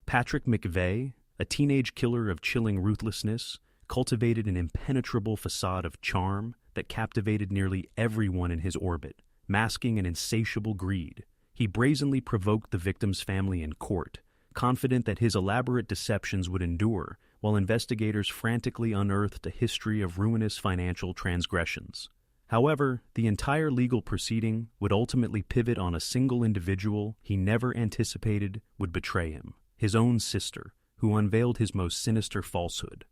Patrick McVeigh, a teenage killer of chilling ruthlessness, cultivated an impenetrable facade of charm that captivated nearly everyone in his orbit, masking an insatiable greed. He brazenly provoked the victim's family in court, confident that his elaborate deceptions would endure, while investigators frantically unearthed a history of ruinous financial transgressions. However, the entire legal proceeding would ultimately pivot on a single individual he never anticipated would betray him, his own sister, who unveiled his most sinister falsehood.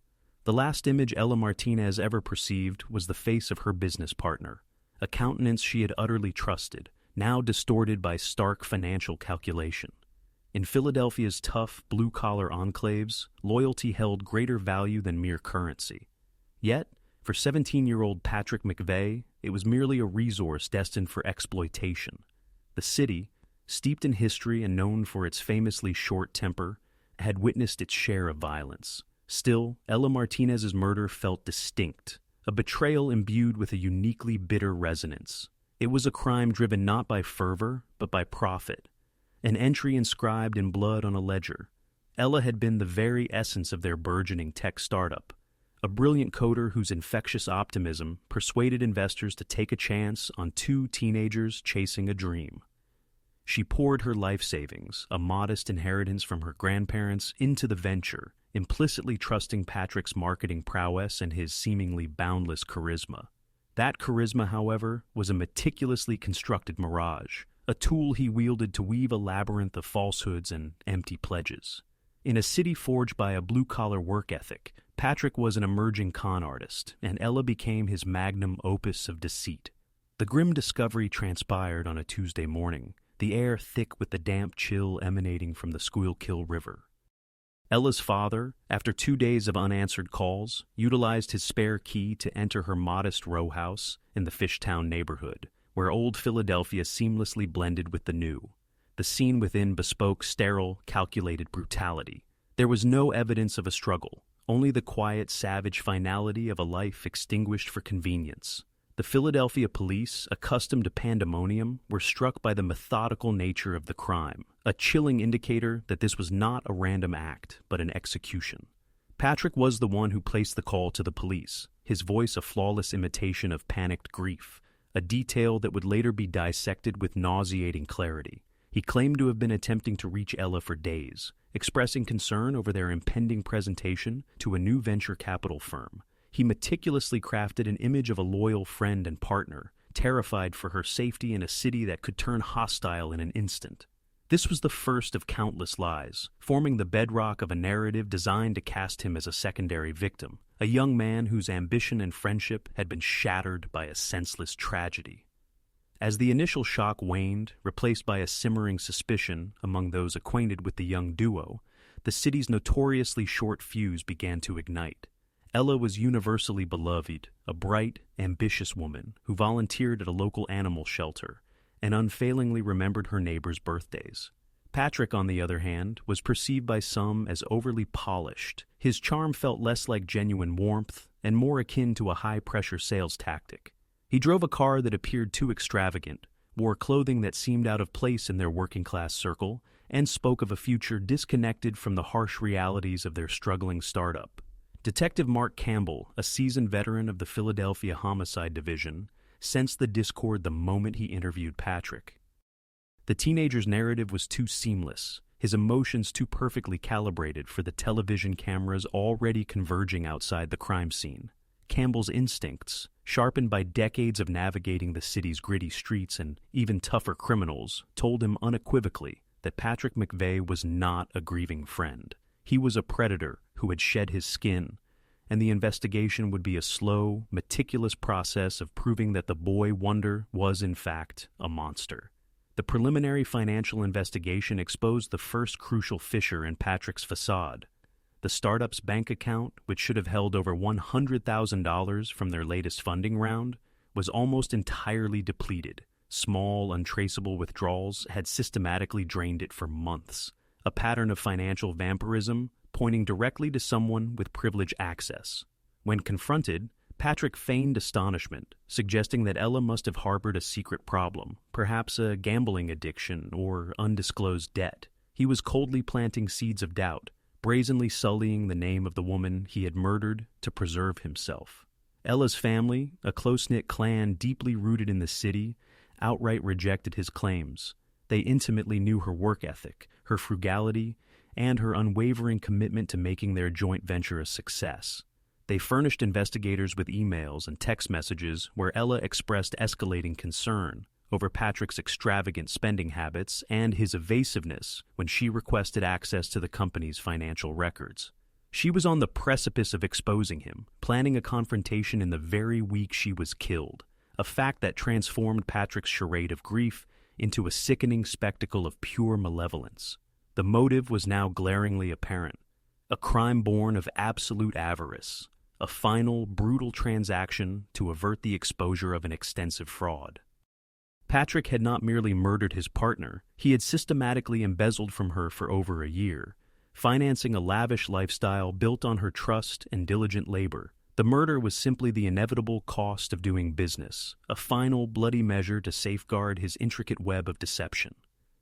The last image Ella Martinez ever perceived was the face of her business partner, a countenance she had utterly trusted, now distorted by stark financial calculation. In Philadelphia's tough, blue-collar enclaves, loyalty held greater value than mere currency. Yet, for 17-year-old Patrick McVeigh, it was merely a resource destined for exploitation. The city, steeped in history and known for its famously short temper, had witnessed its share of violence. Still, Ella Martinez's murder felt distinct, a betrayal imbued with a uniquely bitter resonance. It was a crime driven not by fervor, but by profit, an entry inscribed in blood on a ledger. Ella had been the very essence of their burgeoning tech startup, a brilliant coder whose infectious optimism persuaded investors to take a chance on two teenagers chasing a dream. She poured her life savings, a modest inheritance from her grandparents, into the venture, implicitly trusting Patrick's marketing prowess and his seemingly boundless charisma. That charisma, however, was a meticulously constructed mirage, a tool he wielded to weave a labyrinth of falsehoods and empty pledges. In a city forged by a blue-collar work ethic, Patrick was an emerging con artist, and Ella became his magnum opus of deceit. The grim discovery transpired on a Tuesday morning, the air thick with the damp chill emanating from the Schuylkill River. Ella's father, after 2 days of unanswered calls, utilized his spare key to enter her modest row house in the Fishtown neighborhood, where old Philadelphia seamlessly blended with the new. The scene within bespoke sterile, calculated brutality. There was no evidence of a struggle, only the quiet, savage finality of a life extinguished for convenience. The Philadelphia police, accustomed to pandemonium, were struck by the methodical nature of the crime, a chilling indicator that this was not a random act, but an execution. Patrick was the one who placed the call to the police, his voice a flawless imitation of panicked grief, a detail that would later be dissected with nauseating clarity. He claimed to have been attempting to reach Ella for days, expressing concern over their impending presentation to a new venture capital firm. He meticulously crafted an image of a loyal friend and partner, terrified for her safety in a city that could turn hostile in an instant. This was the first of countless lies, forming the bedrock of a narrative designed to cast him as a secondary victim, a young man whose ambition and friendship had been shattered by a senseless tragedy. As the initial shock waned, replaced by a simmering suspicion among those acquainted with the young duo, the city's notoriously short fuse began to ignite. Ella was universally beloved, a bright, ambitious woman who volunteered at a local animal shelter and unfailingly remembered her neighbors' birthdays. Patrick, on the other hand, was perceived by some as overly polished. His charm felt less like genuine warmth and more akin to a high-pressure sales tactic. He drove a car that appeared too extravagant, wore clothing that seemed out of place in their working-class circle, and spoke of a future disconnected from the harsh realities of their struggling startup. Detective Mark Campbell, a seasoned veteran of the Philadelphia Homicide Division, sensed the discord the moment he interviewed Patrick. The teenager's narrative was too seamless, his emotions too perfectly calibrated for the television cameras already converging outside the crime scene. Campbell's instincts, sharpened by decades of navigating the city's gritty streets and even tougher criminals, told him unequivocally that Patrick McVeigh was not a grieving friend. He was a predator who had shed his skin, and the investigation would be a slow, meticulous process of proving that the boy wonder was, in fact, a monster. The preliminary financial investigation exposed the first crucial fissure in Patrick's facade. The startup's bank account, which should have held over $100,000 from their latest funding round, was almost entirely depleted. Small, untraceable withdrawals had systematically drained it for months, a pattern of financial vampirism pointing directly to someone with privileged access. When confronted, Patrick feigned astonishment, suggesting that Ella must have harbored a secret problem, perhaps a gambling addiction or undisclosed debt. He was coldly planting seeds of doubt, brazenly sullying the name of the woman he had murdered to preserve himself. Ella's family, a close-knit clan deeply rooted in the city, outright rejected his claims. They intimately knew her work ethic, her frugality, and her unwavering commitment to making their joint venture a success. They furnished investigators with emails and text messages where Ella expressed escalating concern over Patrick's extravagant spending habits and his evasiveness when she requested access to the company's financial records. She was on the precipice of exposing him, planning a confrontation in the very week she was killed, a fact that transformed Patrick's charade of grief into a sickening spectacle of pure malevolence. The motive was now glaringly apparent: a crime born of absolute avarice, a final, brutal transaction to avert the exposure of an extensive fraud. Patrick had not merely murdered his partner, he had systematically embezzled from her for over a year, financing a lavish lifestyle built on her trust and diligent labor. The murder was simply the inevitable cost of doing business, a final, bloody measure to safeguard his intricate web of deception.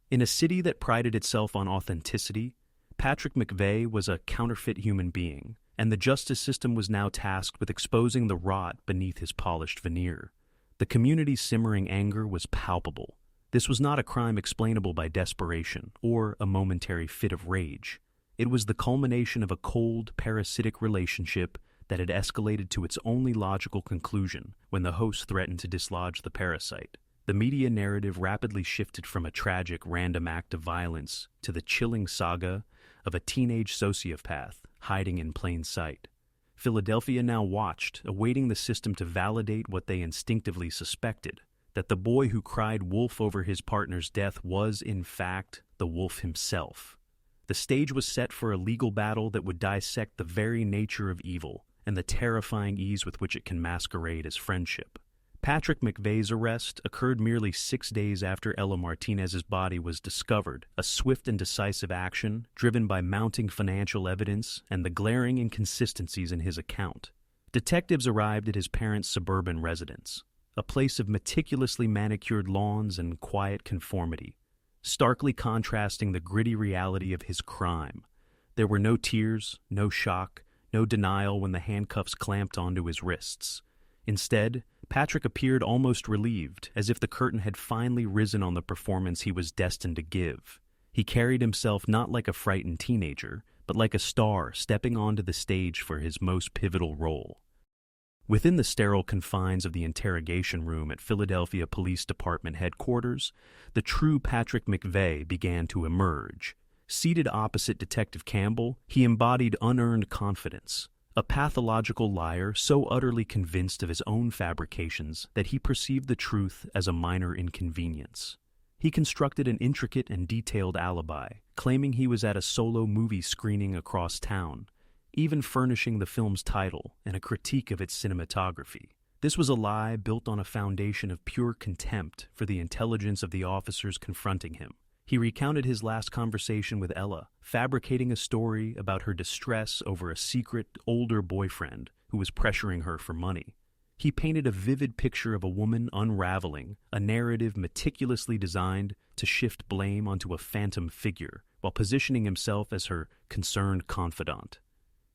In a city that prided itself on authenticity, Patrick McVeigh was a counterfeit human being, and the justice system was now tasked with exposing the rot beneath his polished veneer. The community's simmering anger was palpable. This was not a crime explainable by desperation or a momentary fit of rage. It was the culmination of a cold, parasitic relationship that had escalated to its only logical conclusion when the host threatened to dislodge the parasite. The media narrative rapidly shifted from a tragic, random act of violence to the chilling saga of a teenage sociopath hiding in plain sight. Philadelphia now watched, awaiting the system to validate what they instinctively suspected, that the boy who cried wolf over his partner's death was, in fact, the wolf himself. The stage was set for a legal battle that would dissect the very nature of evil and the terrifying ease with which it can masquerade as friendship. Patrick McVeigh's arrest occurred merely 6 days after Ella Martinez's body was discovered, a swift and decisive action driven by mounting financial evidence and the glaring inconsistencies in his account. Detectives arrived at his parents' suburban residence, a place of meticulously manicured lawns and quiet conformity, starkly contrasting the gritty reality of his crime. There were no tears, no shock, no denial when the handcuffs clamped onto his wrists. Instead, Patrick appeared almost relieved, as if the curtain had finally risen on the performance he was destined to give. He carried himself not like a frightened teenager, but like a star stepping onto the stage for his most pivotal role. Within the sterile confines of the interrogation room at Philadelphia Police Department headquarters, the true Patrick McVeigh began to emerge. Seated opposite Detective Campbell, he embodied unearned confidence, a pathological liar so utterly convinced of his own fabrications that he perceived the truth as a minor inconvenience. He constructed an intricate and detailed alibi, claiming he was at a solo movie screening across town, even furnishing the film's title and a critique of its cinematography. This was a lie built on a foundation of pure contempt for the intelligence of the officers confronting him. He recounted his last conversation with Ella, fabricating a story about her distress over a secret, older boyfriend who was pressuring her for money. He painted a vivid picture of a woman unraveling, a narrative meticulously designed to shift blame onto a phantom figure, while positioning himself as her concerned confidant.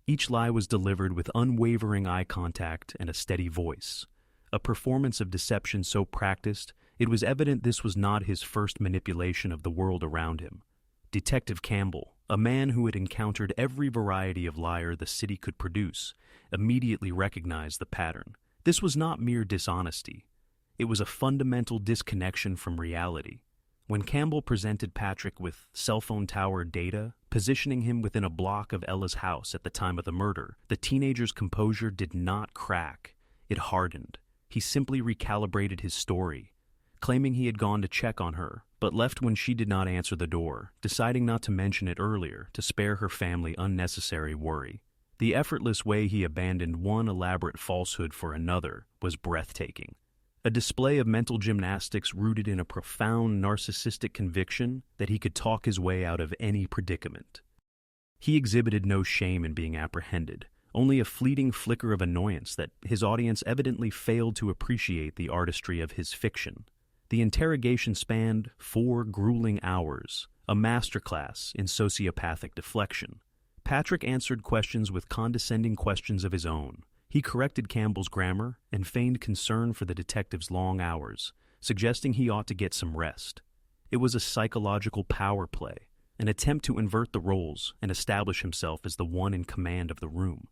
Each lie was delivered with unwavering eye contact and a steady voice, a performance of deception so practiced it was evident this was not his first manipulation of the world around him. Detective Campbell, a man who had encountered every variety of liar the city could produce, immediately recognized the pattern. This was not mere dishonesty. It was a fundamental disconnection from reality. When Campbell presented Patrick with cell phone tower data, positioning him within a block of Ella's house at the time of the murder, the teenager's composure did not crack. It hardened. He simply recalibrated his story, claiming he had gone to check on her, but left when she did not answer the door, deciding not to mention it earlier to spare her family unnecessary worry. The effortless way he abandoned one elaborate falsehood for another was breathtaking. A display of mental gymnastics rooted in a profound narcissistic conviction that he could talk his way out of any predicament. He exhibited no shame in being apprehended, only a fleeting flicker of annoyance that his audience evidently failed to appreciate the artistry of his fiction. The interrogation spanned 4 grueling hours, a masterclass in sociopathic deflection. Patrick answered questions with condescending questions of his own. He corrected Campbell's grammar and feigned concern for the detective's long hours, suggesting he ought to get some rest. It was a psychological power play, an attempt to invert the roles and establish himself as the one in command of the room.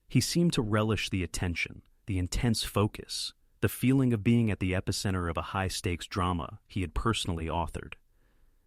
He seemed to relish the attention, the intense focus, the feeling of being at the epicenter of a high-stakes drama he had personally authored.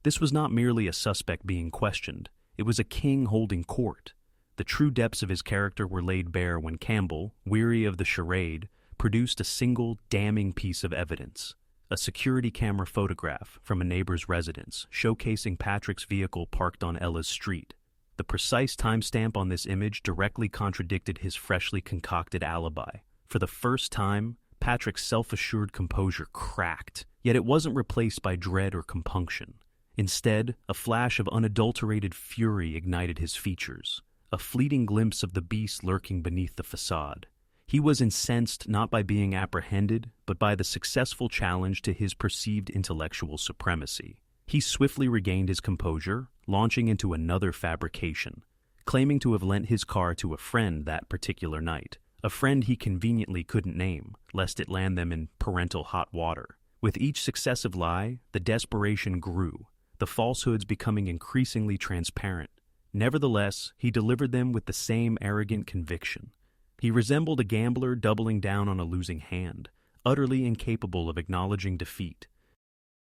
This was not merely a suspect being questioned, it was a king holding court. The true depths of his character were laid bare when Campbell, weary of the charade, produced a single damning piece of evidence. A security camera photograph from a neighbor's residence showcasing Patrick's vehicle parked on Ella's street. The precise timestamp on this image directly contradicted his freshly concocted alibi. For the first time, Patrick's self-assured composure cracked, yet it wasn't replaced by dread or compunction. Instead, a flash of unadulterated fury ignited his features, a fleeting glimpse of the beast lurking beneath the facade. He was incensed not by being apprehended, but by the successful challenge to his perceived intellectual supremacy. He swiftly regained his composure, launching into another fabrication, claiming to have lent his car to a friend that particular night, a friend he conveniently couldn't name, lest it land them in parental hot water. With each successive lie, the desperation grew, the falsehoods becoming increasingly transparent. Nevertheless, he delivered them with the same arrogant conviction. He resembled a gambler doubling down on a losing hand, utterly incapable of acknowledging defeat.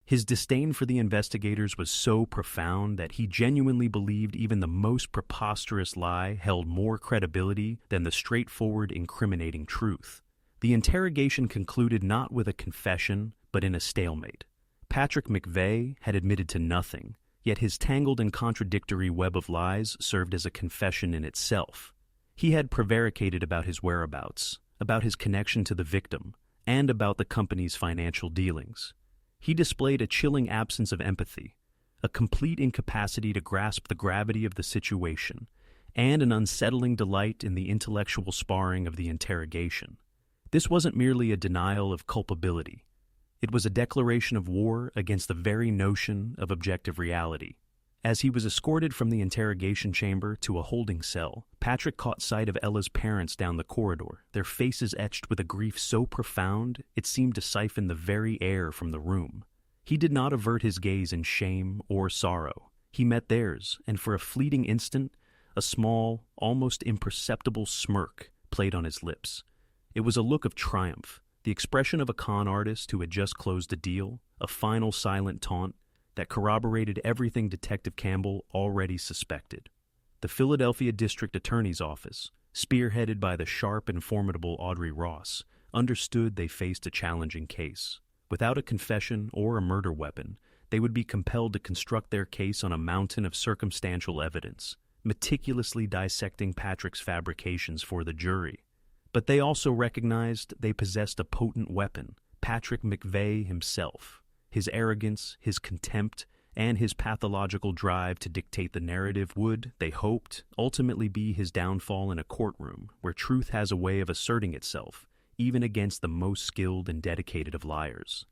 His disdain for the investigators was so profound that he genuinely believed even the most preposterous lie held more credibility than the straightforward, incriminating truth. The interrogation concluded not with a confession, but in a stalemate. Patrick McVeigh had admitted to nothing, yet his tangled and contradictory web of lies served as a confession in itself. He had prevaricated about his whereabouts, about his connection to the victim, and about the company's financial dealings. He displayed a chilling absence of empathy, a complete incapacity to grasp the gravity of the situation, and an unsettling delight in the intellectual sparring of the interrogation. This wasn't merely a denial of culpability. It was a declaration of war against the very notion of objective reality. As he was escorted from the interrogation chamber to a holding cell, Patrick caught sight of Ella's parents down the corridor, their faces etched with a grief so profound it seemed to siphon the very air from the room. He did not avert his gaze in shame or sorrow. He met theirs, and for a fleeting instant, a small, almost imperceptible smirk played on his lips. It was a look of triumph, the expression of a con artist who had just closed a deal, a final silent taunt that corroborated everything Detective Campbell already suspected. The Philadelphia District Attorney's Office, spearheaded by the sharp and formidable Audrey Ross, understood they faced a challenging case. Without a confession or a murder weapon, they would be compelled to construct their case on a mountain of circumstantial evidence, meticulously dissecting Patrick's fabrications for the jury. But they also recognized they possessed a potent weapon, Patrick McVeigh himself. His arrogance, his contempt, and his pathological drive to dictate the narrative would, they hoped, ultimately be his downfall in a courtroom where truth has a way of asserting itself, even against the most skilled and dedicated of liars.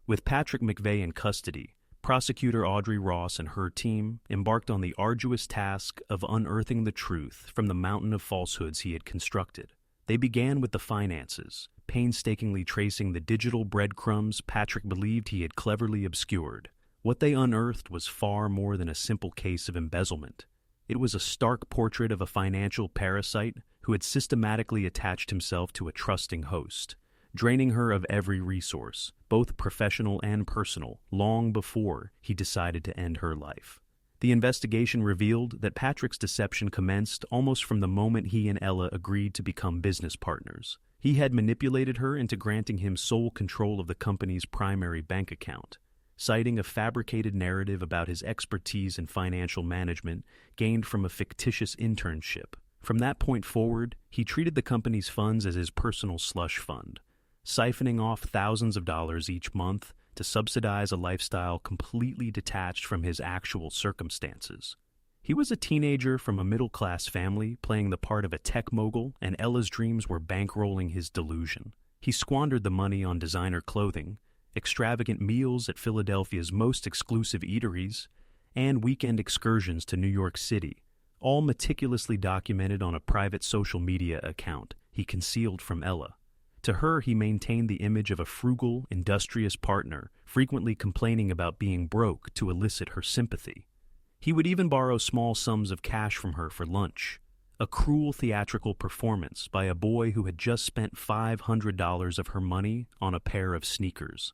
With Patrick McVeigh in custody, prosecutor Audrey Ross and her team embarked on the arduous task of unearthing the truth from the mountain of falsehoods he had constructed. They began with the finances, painstakingly tracing the digital breadcrumbs Patrick believed he had cleverly obscured. What they unearthed was far more than a simple case of embezzlement. It was a stark portrait of a financial parasite who had systematically attached himself to a trusting host, draining her of every resource, both professional and personal, long before he decided to end her life. The investigation revealed that Patrick's deception commenced almost from the moment he and Ella agreed to become business partners. He had manipulated her into granting him sole control of the company's primary bank account, citing a fabricated narrative about his expertise in financial management gained from a fictitious internship. From that point forward, he treated the company's funds as his personal slush fund, siphoning off thousands of dollars each month to subsidize a lifestyle completely detached from his actual circumstances. He was a teenager from a middle-class family playing the part of a tech mogul, and Ella's dreams were bankrolling his delusion. He squandered the money on designer clothing, extravagant meals at Philadelphia's most exclusive eateries, and weekend excursions to New York City, all meticulously documented on a private social media account he concealed from Ella. To her, he maintained the image of a frugal, industrious partner, frequently complaining about being broke to elicit her sympathy. He would even borrow small sums of cash from her for lunch. A cruel theatrical performance by a boy who had just spent $500 of her money on a pair of sneakers.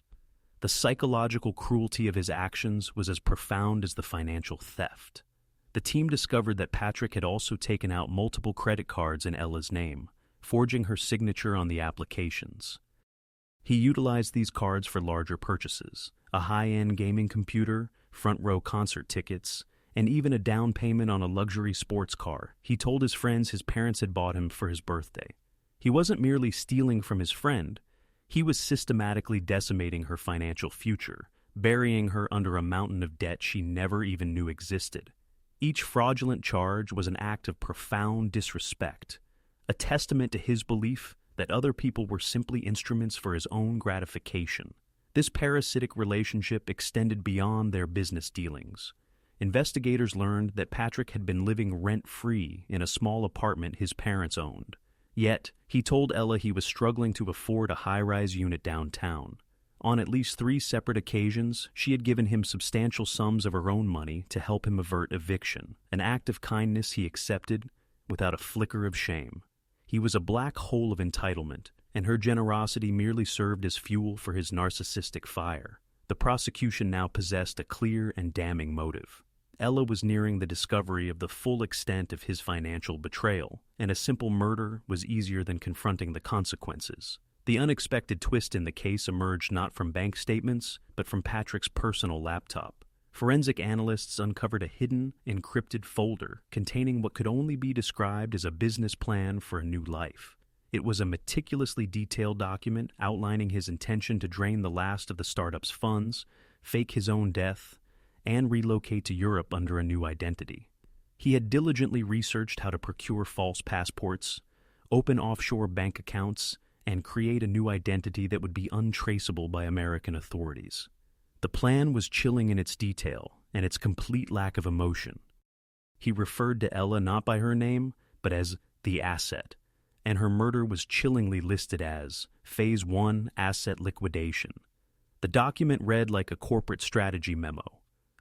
The psychological cruelty of his actions was as profound as the financial theft. The team discovered that Patrick had also taken out multiple credit cards in Ella's name, forging her signature on the applications. He utilized these cards for larger purchases, a high-end gaming computer, front-row concert tickets, and even a down payment on a luxury sports car he told his friends his parents had bought him for his birthday. He wasn't merely stealing from his friend, he was systematically decimating her financial future, burying her under a mountain of debt she never even knew existed. Each fraudulent charge was an act of profound disrespect, a testament to his belief that other people were simply instruments for his own gratification. This parasitic relationship extended beyond their business dealings. Investigators learned that Patrick had been living rent-free in a small apartment his parents owned. Yet, he told Ella he was struggling to afford a high-rise unit downtown. On at least 3 separate occasions, she had given him substantial sums of her own money to help him avert eviction, an act of kindness he accepted without a flicker of shame. He was a black hole of entitlement, and her generosity merely served as fuel for his narcissistic fire. The prosecution now possessed a clear and damning motive. Ella was nearing the discovery of the full extent of his financial betrayal, and a simple murder was easier than confronting the consequences. The unexpected twist in the case emerged not from bank statements, but from Patrick's personal laptop. Forensic analysts uncovered a hidden, encrypted folder containing what could only be described as a business plan for a new life. It was a meticulously detailed document outlining his intention to drain the last of the startup's funds, fake his own death, and relocate to Europe under a new identity. He had diligently researched how to procure false passports, open offshore bank accounts, and create a new identity that would be untraceable by American authorities. The plan was chilling in its detail and its complete lack of emotion. He referred to Ella not by her name, but as the asset, and her murder was chillingly listed as Phase 1 Asset Liquidation. The document read like a corporate strategy memo,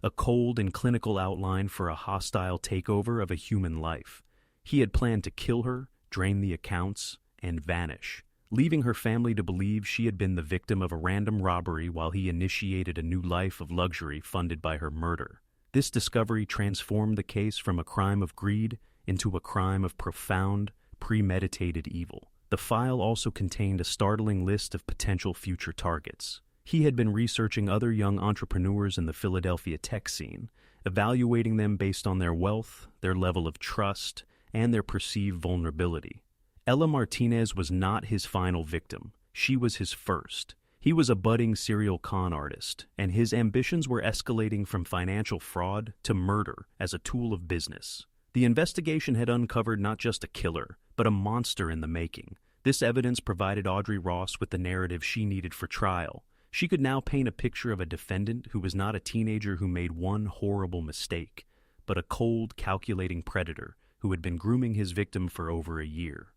a cold and clinical outline for a hostile takeover of a human life. He had planned to kill her, drain the accounts, and vanish, leaving her family to believe she had been the victim of a random robbery while he initiated a new life of luxury funded by her murder. This discovery transformed the case from a crime of greed into a crime of profound, premeditated evil. The file also contained a startling list of potential future targets. He had been researching other young entrepreneurs in the Philadelphia tech scene, evaluating them based on their wealth, their level of trust, and their perceived vulnerability. Ella Martinez was not his final victim. She was his first. He was a budding serial con artist, and his ambitions were escalating from financial fraud to murder as a tool of business. The investigation had uncovered not just a killer, but a monster in the making. This evidence provided Audrey Ross with the narrative she needed for trial. She could now paint a picture of a defendant who was not a teenager who made one horrible mistake, but a cold, calculating predator who had been grooming his victim for over a year.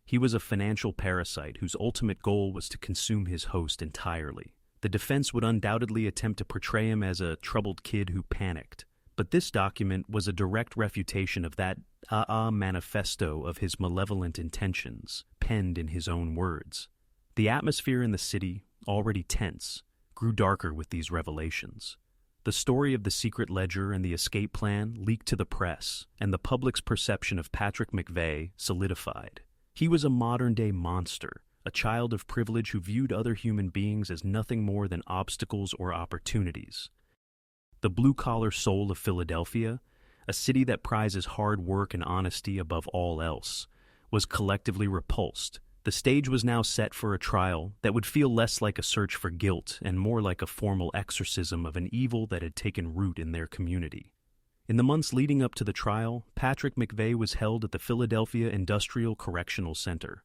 He was a financial parasite whose ultimate goal was to consume his host entirely. The defense would undoubtedly attempt to portray him as a troubled kid who panicked, but this document was a direct refutation of that manifesto of his malevolent intentions, penned in his own words. The atmosphere in the city, already tense, grew darker with these revelations. The story of the secret ledger and the escape plan leaked to the press, and the public's perception of Patrick McVeigh solidified. He was a modern-day monster, a child of privilege who viewed other human beings as nothing more than obstacles or opportunities. The blue-collar soul of Philadelphia, a city that prizes hard work and honesty above all else, was collectively repulsed. The stage was now set for a trial that would feel less like a search for guilt and more like a formal exorcism of an evil that had taken root in their community. In the months leading up to the trial, Patrick McVeigh was held at the Philadelphia Industrial Correctional Center,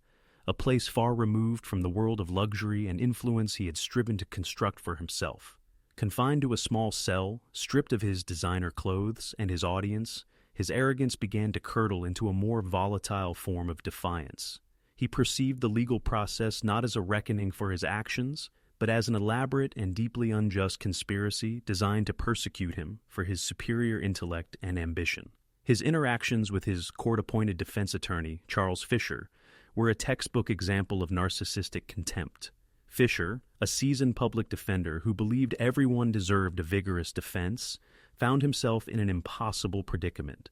a place far removed from the world of luxury and influence he had striven to construct for himself. Confined to a small cell, stripped of his designer clothes and his audience, his arrogance began to curdle into a more volatile form of defiance. He perceived the legal process not as a reckoning for his actions, but as an elaborate and deeply unjust conspiracy designed to persecute him for his superior intellect and ambition. His interactions with his court-appointed defense attorney, Charles Fisher, were a textbook example of narcissistic contempt. Fisher, a seasoned public defender who believed everyone deserved a vigorous defense, found himself in an impossible predicament.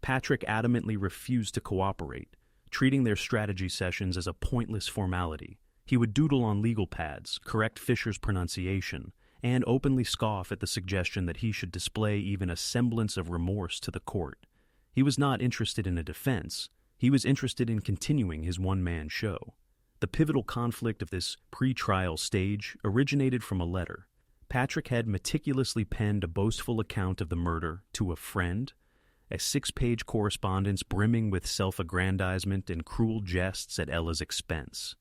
Patrick adamantly refused to cooperate, treating their strategy sessions as a pointless formality. He would doodle on legal pads, correct Fisher's pronunciation, and openly scoff at the suggestion that he should display even a semblance of remorse to the court. He was not interested in a defense. He was interested in continuing his one-man show. The pivotal conflict of this pre-trial stage originated from a letter. Patrick had meticulously penned a boastful account of the murder to a friend, a 6-page correspondence brimming with self-aggrandizement and cruel jests at Ella's expense.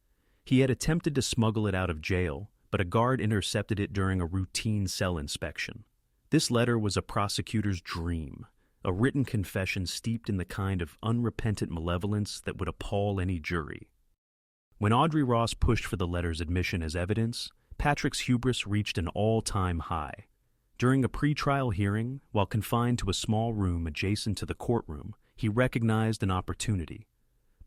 He had attempted to smuggle it out of jail, but a guard intercepted it during a routine cell inspection. This letter was a prosecutor's dream, a written confession steeped in the kind of unrepentant malevolence that would appall any jury. When Audrey Ross pushed for the letter's admission as evidence, Patrick's hubris reached an all-time high. During a pre-trial hearing, while confined to a small room adjacent to the courtroom, he recognized an opportunity.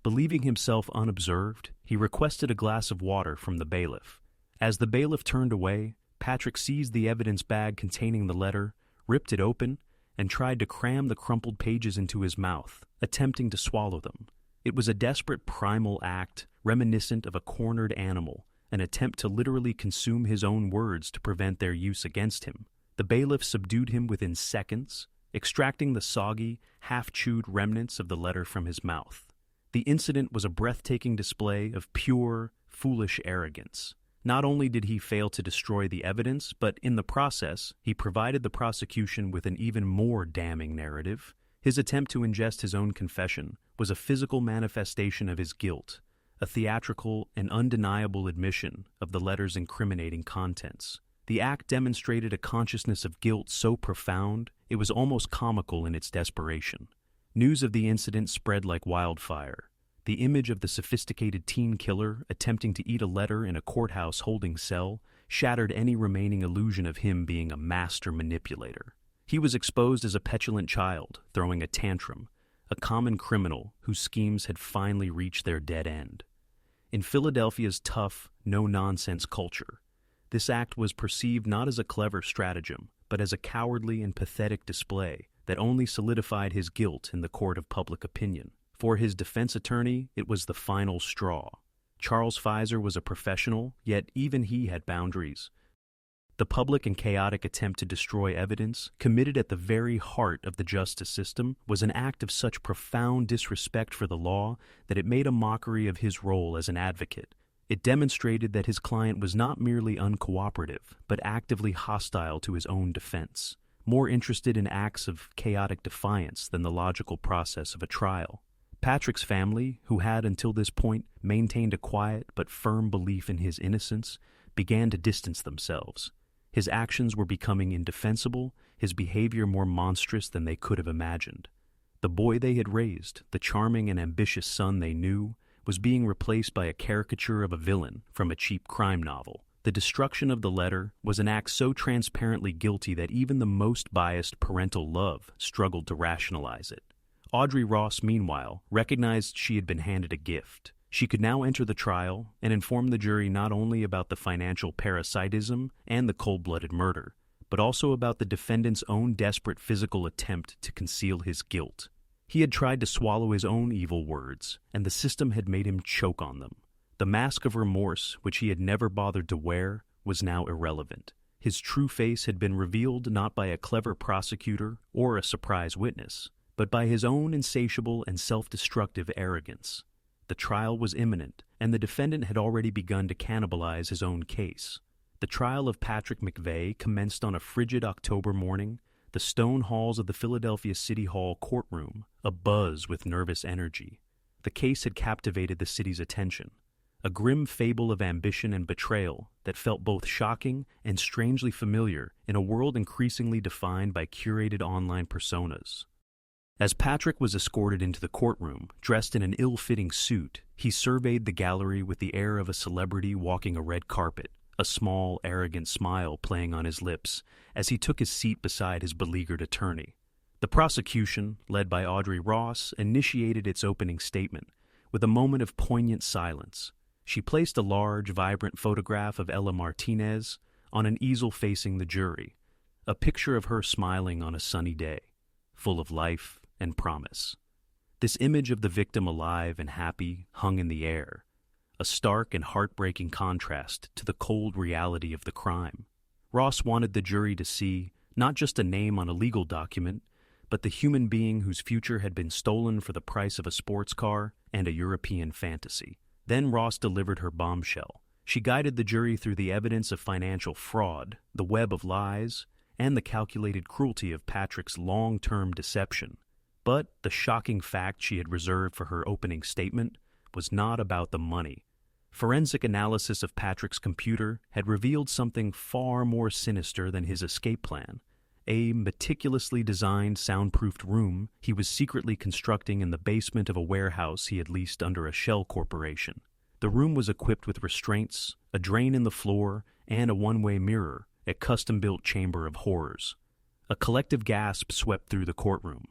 Believing himself unobserved, he requested a glass of water from the bailiff. As the bailiff turned away, Patrick seized the evidence bag containing the letter, ripped it open, and tried to cram the crumpled pages into his mouth, attempting to swallow them. It was a desperate primal act, reminiscent of a cornered animal, an attempt to literally consume his own words to prevent their use against him. The bailiff subdued him within seconds, extracting the soggy, half-chewed remnants of the letter from his mouth. The incident was a breathtaking display of pure, foolish arrogance. Not only did he fail to destroy the evidence, but in the process, he provided the prosecution with an even more damning narrative. His attempt to ingest his own confession was a physical manifestation of his guilt, a theatrical and undeniable admission of the letter's incriminating contents. The act demonstrated a consciousness of guilt so profound, it was almost comical in its desperation. News of the incident spread like wildfire. The image of the sophisticated teen killer attempting to eat a letter in a courthouse holding cell shattered any remaining illusion of him being a master manipulator. He was exposed as a petulant child, throwing a tantrum, a common criminal whose schemes had finally reached their dead end. In Philadelphia's tough, no-nonsense culture, this act was perceived not as a clever stratagem, but as a cowardly and pathetic display that only solidified his guilt in the court of public opinion. For his defense attorney, it was the final straw. Charles Pfizer was a professional, yet even he had boundaries. The public and chaotic attempt to destroy evidence, committed at the very heart of the justice system, was an act of such profound disrespect for the law that it made a mockery of his role as an advocate. It demonstrated that his client was not merely uncooperative, but actively hostile to his own defense, more interested in acts of chaotic defiance than the logical process of a trial. Patrick's family, who had until this point maintained a quiet but firm belief in his innocence, began to distance themselves. His actions were becoming indefensible, his behavior more monstrous than they could have imagined. The boy they had raised, the charming and ambitious son they knew, was being replaced by a caricature of a villain from a cheap crime novel. The destruction of the letter was an act so transparently guilty that even the most biased parental love struggled to rationalize it. Audrey Ross, meanwhile, recognized she had been handed a gift. She could now enter the trial and inform the jury not only about the financial parasitism and the cold-blooded murder, but also about the defendant's own desperate physical attempt to conceal his guilt. He had tried to swallow his own evil words, and the system had made him choke on them. The mask of remorse, which he had never bothered to wear, was now irrelevant. His true face had been revealed not by a clever prosecutor or a surprise witness, but by his own insatiable and self-destructive arrogance. The trial was imminent, and the defendant had already begun to cannibalize his own case. The trial of Patrick McVeigh commenced on a frigid October morning, the stone halls of the Philadelphia City Hall courtroom abuzz with nervous energy. The case had captivated the city's attention. a grim fable of ambition and betrayal that felt both shocking and strangely familiar in a world increasingly defined by curated online personas. As Patrick was escorted into the courtroom, dressed in an ill-fitting suit, he surveyed the gallery with the air of a celebrity walking a red carpet, a small, arrogant smile playing on his lips as he took his seat beside his beleaguered attorney. The prosecution, led by Audrey Ross, initiated its opening statement with a moment of poignant silence. She placed a large, vibrant photograph of Ella Martinez on an easel facing the jury, a picture of her smiling on a sunny day, full of life and promise. This image of the victim alive and happy hung in the air, a stark and heartbreaking contrast to the cold reality of the crime. Ross wanted the jury to see not just a name on a legal document, but the human being whose future had been stolen for the price of a sports car and a European fantasy. Then Ross delivered her bombshell. She guided the jury through the evidence of financial fraud, the web of lies, and the calculated cruelty of Patrick's long-term deception. But the shocking fact she had reserved for her opening statement was not about the money. Forensic analysis of Patrick's computer had revealed something far more sinister than his escape plan. A meticulously designed soundproofed room he was secretly constructing in the basement of a warehouse he had leased under a shell corporation. The room was equipped with restraints, a drain in the floor, and a one-way mirror, a custom-built chamber of horrors. A collective gasp swept through the courtroom.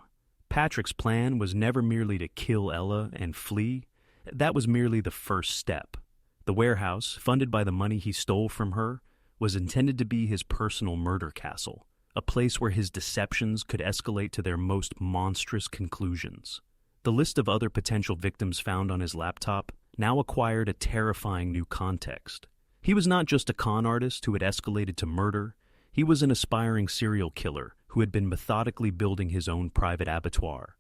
Patrick's plan was never merely to kill Ella and flee. That was merely the first step. The warehouse, funded by the money he stole from her, was intended to be his personal murder castle, a place where his deceptions could escalate to their most monstrous conclusions. The list of other potential victims found on his laptop now acquired a terrifying new context. He was not just a con artist who had escalated to murder. He was an aspiring serial killer who had been methodically building his own private abattoir.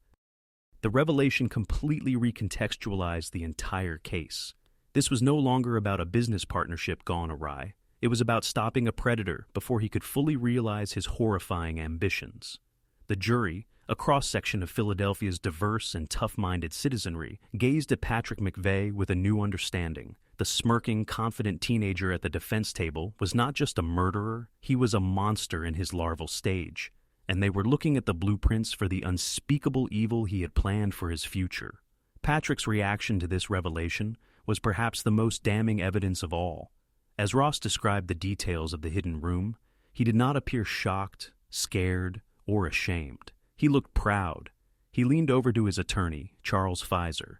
The revelation completely recontextualized the entire case. This was no longer about a business partnership gone awry. It was about stopping a predator before he could fully realize his horrifying ambitions. The jury, a cross-section of Philadelphia's diverse and tough-minded citizenry, gazed at Patrick McVeigh with a new understanding. The smirking, confident teenager at the defense table was not just a murderer, he was a monster in his larval stage. And they were looking at the blueprints for the unspeakable evil he had planned for his future. Patrick's reaction to this revelation was perhaps the most damning evidence of all. As Ross described the details of the hidden room, he did not appear shocked, scared, or ashamed. He looked proud. He leaned over to his attorney, Charles Pfizer,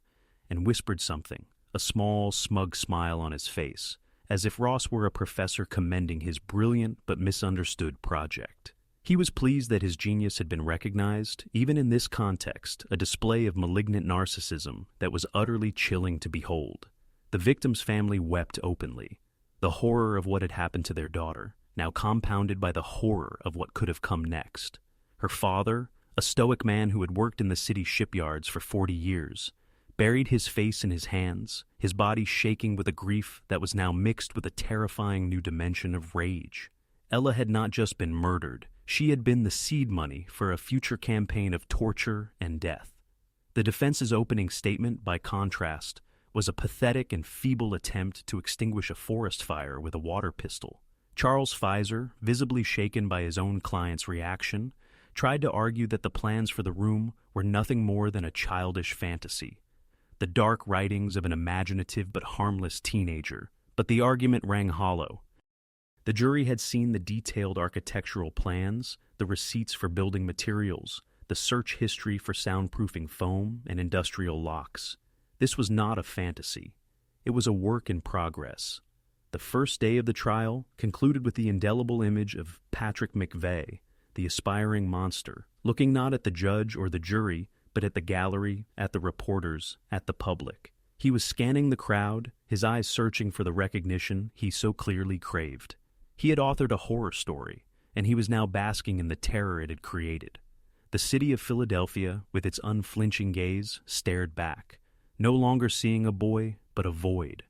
and whispered something, a small, smug smile on his face, as if Ross were a professor commending his brilliant but misunderstood project. He was pleased that his genius had been recognized, even in this context, a display of malignant narcissism that was utterly chilling to behold. The victim's family wept openly, the horror of what had happened to their daughter, now compounded by the horror of what could have come next. Her father, a stoic man who had worked in the city shipyards for 40 years, buried his face in his hands, his body shaking with a grief that was now mixed with a terrifying new dimension of rage. Ella had not just been murdered, she had been the seed money for a future campaign of torture and death. The defense's opening statement, by contrast, was a pathetic and feeble attempt to extinguish a forest fire with a water pistol. Charles Pfizer, visibly shaken by his own client's reaction, tried to argue that the plans for the room were nothing more than a childish fantasy, the dark writings of an imaginative but harmless teenager. But the argument rang hollow. The jury had seen the detailed architectural plans, the receipts for building materials, the search history for soundproofing foam and industrial locks. This was not a fantasy. It was a work in progress. The first day of the trial concluded with the indelible image of Patrick McVeigh, the aspiring monster, looking not at the judge or the jury, but at the gallery, at the reporters, at the public. He was scanning the crowd, his eyes searching for the recognition he so clearly craved. He had authored a horror story, and he was now basking in the terror it had created. The city of Philadelphia, with its unflinching gaze, stared back, no longer seeing a boy, but a void,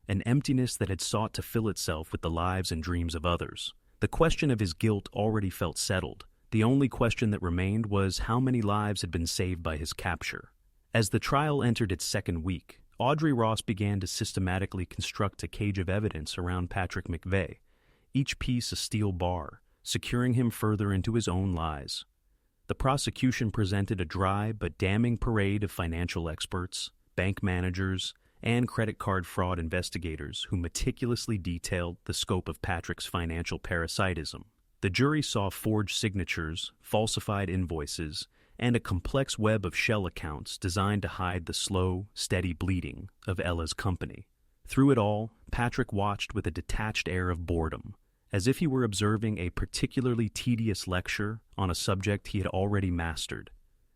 an emptiness that had sought to fill itself with the lives and dreams of others. The question of his guilt already felt settled. The only question that remained was how many lives had been saved by his capture. As the trial entered its second week, Audrey Ross began to systematically construct a cage of evidence around Patrick McVeigh, each piece a steel bar, securing him further into his own lies. The prosecution presented a dry but damning parade of financial experts, bank managers, and credit card fraud investigators who meticulously detailed the scope of Patrick's financial parasitism. The jury saw forged signatures, falsified invoices, and a complex web of shell accounts designed to hide the slow, steady bleeding of Ella's company. Through it all, Patrick watched with a detached air of boredom, as if he were observing a particularly tedious lecture on a subject he had already mastered.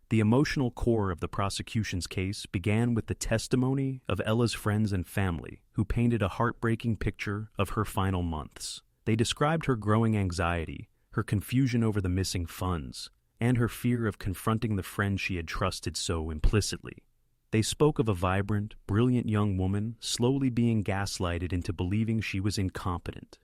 The emotional core of the prosecution's case began with the testimony of Ella's friends and family, who painted a heartbreaking picture of her final months. They described her growing anxiety, her confusion over the missing funds, and her fear of confronting the friend she had trusted so implicitly. They spoke of a vibrant, brilliant young woman slowly being gaslighted into believing she was incompetent.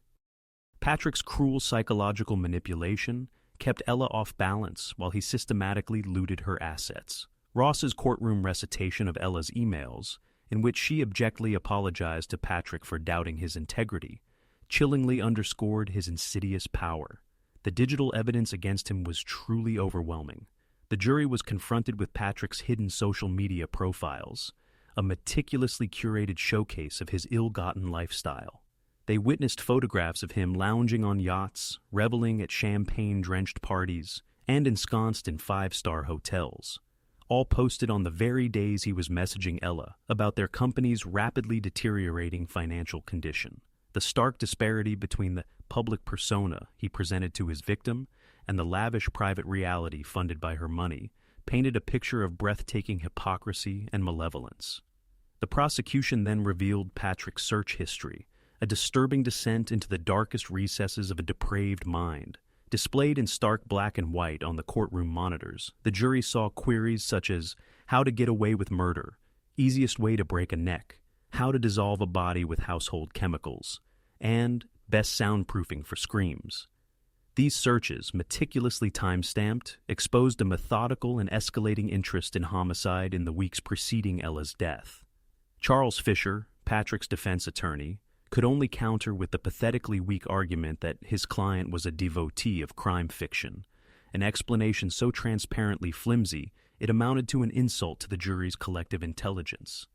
Patrick's cruel psychological manipulation kept Ella off balance while he systematically looted her assets. Ross's courtroom recitation of Ella's emails, in which she abjectly apologized to Patrick for doubting his integrity, chillingly underscored his insidious power. The digital evidence against him was truly overwhelming. The jury was confronted with Patrick's hidden social media profiles, a meticulously curated showcase of his ill-gotten lifestyle. They witnessed photographs of him lounging on yachts, reveling at champagne-drenched parties, and ensconced in five-star hotels, all posted on the very days he was messaging Ella about their company's rapidly deteriorating financial condition. The stark disparity between the public persona he presented to his victim and the lavish private reality funded by her money painted a picture of breathtaking hypocrisy and malevolence. The prosecution then revealed Patrick's search history, a disturbing descent into the darkest recesses of a depraved mind. Displayed in stark black and white on the courtroom monitors, the jury saw queries such as how to get away with murder, easiest way to break a neck, how to dissolve a body with household chemicals, and best soundproofing for screams. These searches, meticulously time-stamped, exposed a methodical and escalating interest in homicide in the weeks preceding Ella's death. Charles Fisher, Patrick's defense attorney, could only counter with the pathetically weak argument that his client was a devotee of crime fiction, an explanation so transparently flimsy it amounted to an insult to the jury's collective intelligence.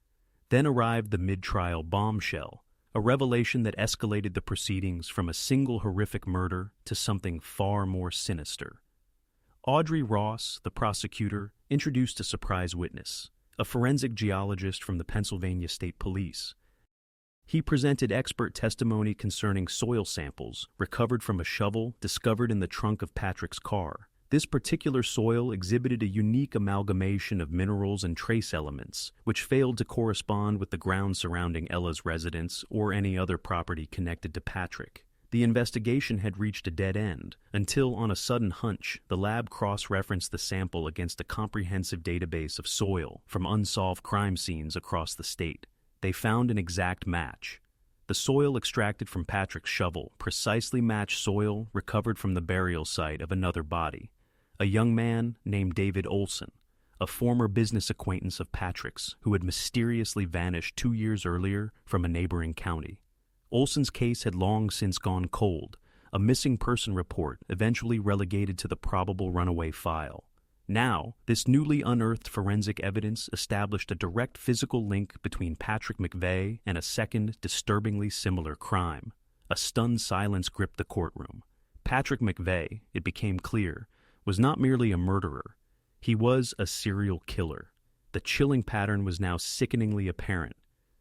Then arrived the mid-trial bombshell, a revelation that escalated the proceedings from a single horrific murder to something far more sinister. Audrey Ross, the prosecutor, introduced a surprise witness, a forensic geologist from the Pennsylvania State Police. He presented expert testimony concerning soil samples recovered from a shovel discovered in the trunk of Patrick's car. This particular soil exhibited a unique amalgamation of minerals and trace elements, which failed to correspond with the ground surrounding Ella's residence or any other property connected to Patrick. The investigation had reached a dead end, until on a sudden hunch, the lab cross-referenced the sample against a comprehensive database of soil from unsolved crime scenes across the state. They found an exact match. The soil extracted from Patrick's shovel precisely matched soil recovered from the burial site of another body, a young man named David Olson, a former business acquaintance of Patrick's who had mysteriously vanished 2 years earlier from a neighboring county. Olson's case had long since gone cold, a missing person report eventually relegated to the probable runaway file. Now, this newly unearthed forensic evidence established a direct physical link between Patrick McVeigh and a second, disturbingly similar crime. A stunned silence gripped the courtroom. Patrick McVeigh, it became clear, was not merely a murderer. He was a serial killer. The chilling pattern was now sickeningly apparent.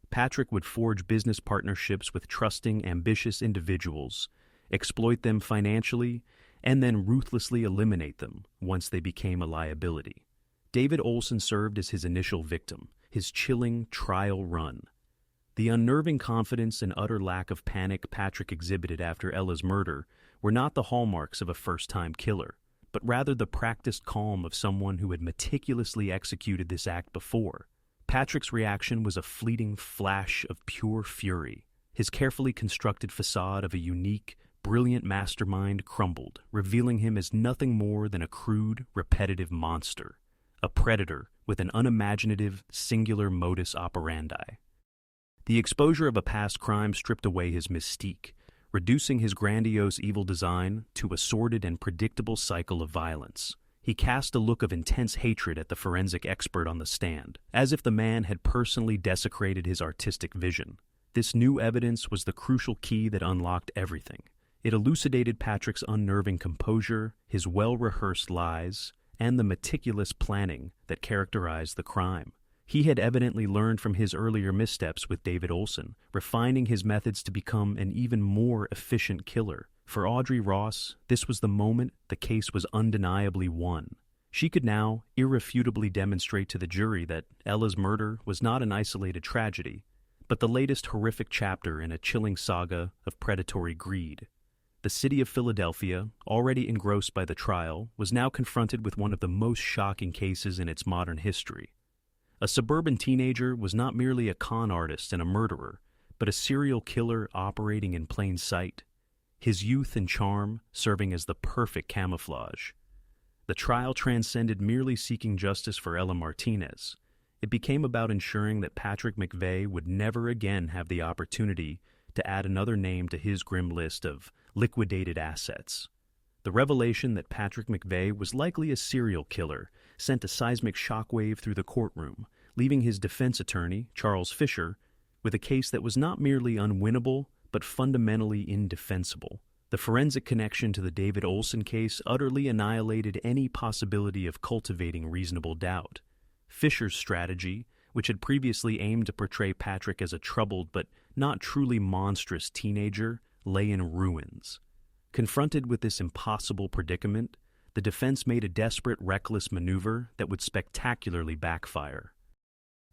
Patrick would forge business partnerships with trusting, ambitious individuals, exploit them financially, and then ruthlessly eliminate them once they became a liability. David Olson served as his initial victim, his chilling trial run. The unnerving confidence and utter lack of panic Patrick exhibited after Ella's murder were not the hallmarks of a first-time killer, but rather the practiced calm of someone who had meticulously executed this act before. Patrick's reaction was a fleeting flash of pure fury. His carefully constructed facade of a unique, brilliant mastermind crumbled, revealing him as nothing more than a crude, repetitive monster, a predator with an unimaginative, singular modus operandi. The exposure of a past crime stripped away his mystique, reducing his grandiose evil design to a sordid and predictable cycle of violence. He cast a look of intense hatred at the forensic expert on the stand, as if the man had personally desecrated his artistic vision. This new evidence was the crucial key that unlocked everything. It elucidated Patrick's unnerving composure, his well-rehearsed lies, and the meticulous planning that characterized the crime. He had evidently learned from his earlier missteps with David Olson, refining his methods to become an even more efficient killer. For Audrey Ross, this was the moment the case was undeniably won. She could now irrefutably demonstrate to the jury that Ella's murder was not an isolated tragedy, but the latest horrific chapter in a chilling saga of predatory greed. The city of Philadelphia, already engrossed by the trial, was now confronted with one of the most shocking cases in its modern history. A suburban teenager was not merely a con artist and a murderer, but a serial killer operating in plain sight, his youth and charm serving as the perfect camouflage. The trial transcended merely seeking justice for Ella Martinez. It became about ensuring that Patrick McVeigh would never again have the opportunity to add another name to his grim list of liquidated assets. The revelation that Patrick McVeigh was likely a serial killer sent a seismic shockwave through the courtroom, leaving his defense attorney, Charles Fisher, with a case that was not merely unwinnable, but fundamentally indefensible. The forensic connection to the David Olson case utterly annihilated any possibility of cultivating reasonable doubt. Fisher's strategy, which had previously aimed to portray Patrick as a troubled but not truly monstrous teenager, lay in ruins. Confronted with this impossible predicament, the defense made a desperate, reckless maneuver that would spectacularly backfire.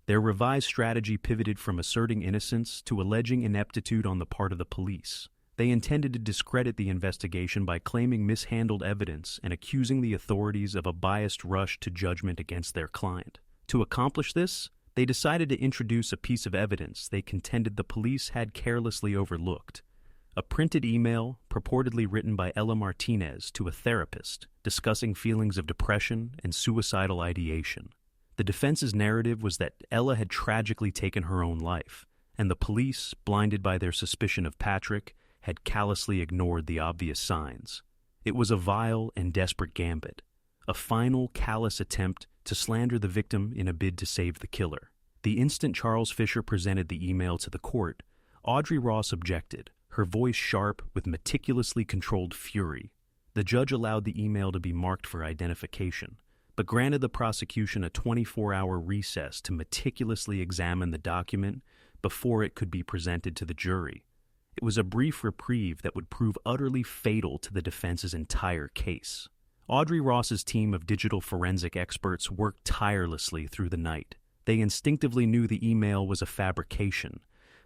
Their revised strategy pivoted from asserting innocence to alleging ineptitude on the part of the police. They intended to discredit the investigation by claiming mishandled evidence and accusing the authorities of a biased rush to judgment against their client. To accomplish this, they decided to introduce a piece of evidence they contended the police had carelessly overlooked: a printed email purportedly written by Ella Martinez to a therapist discussing feelings of depression and suicidal ideation. The defense's narrative was that Ella had tragically taken her own life, and the police, blinded by their suspicion of Patrick, had callously ignored the obvious signs. It was a vile and desperate gambit, a final callous attempt to slander the victim in a bid to save the killer. The instant Charles Fisher presented the email to the court, Audrey Ross objected, her voice sharp with meticulously controlled fury. The judge allowed the email to be marked for identification, but granted the prosecution a 24-hour recess to meticulously examine the document before it could be presented to the jury. It was a brief reprieve that would prove utterly fatal to the defense's entire case. Audrey Ross's team of digital forensic experts worked tirelessly through the night. They instinctively knew the email was a fabrication,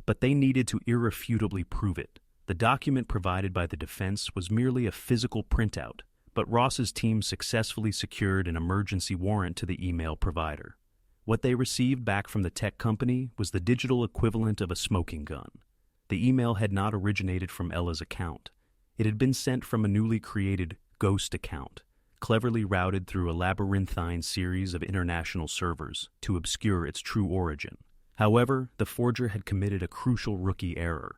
but they needed to irrefutably prove it. The document provided by the defense was merely a physical printout, but Ross's team successfully secured an emergency warrant to the email provider. What they received back from the tech company was the digital equivalent of a smoking gun. The email had not originated from Ella's account. It had been sent from a newly created ghost account, cleverly routed through a labyrinthine series of international servers to obscure its true origin. However, the forger had committed a crucial rookie error.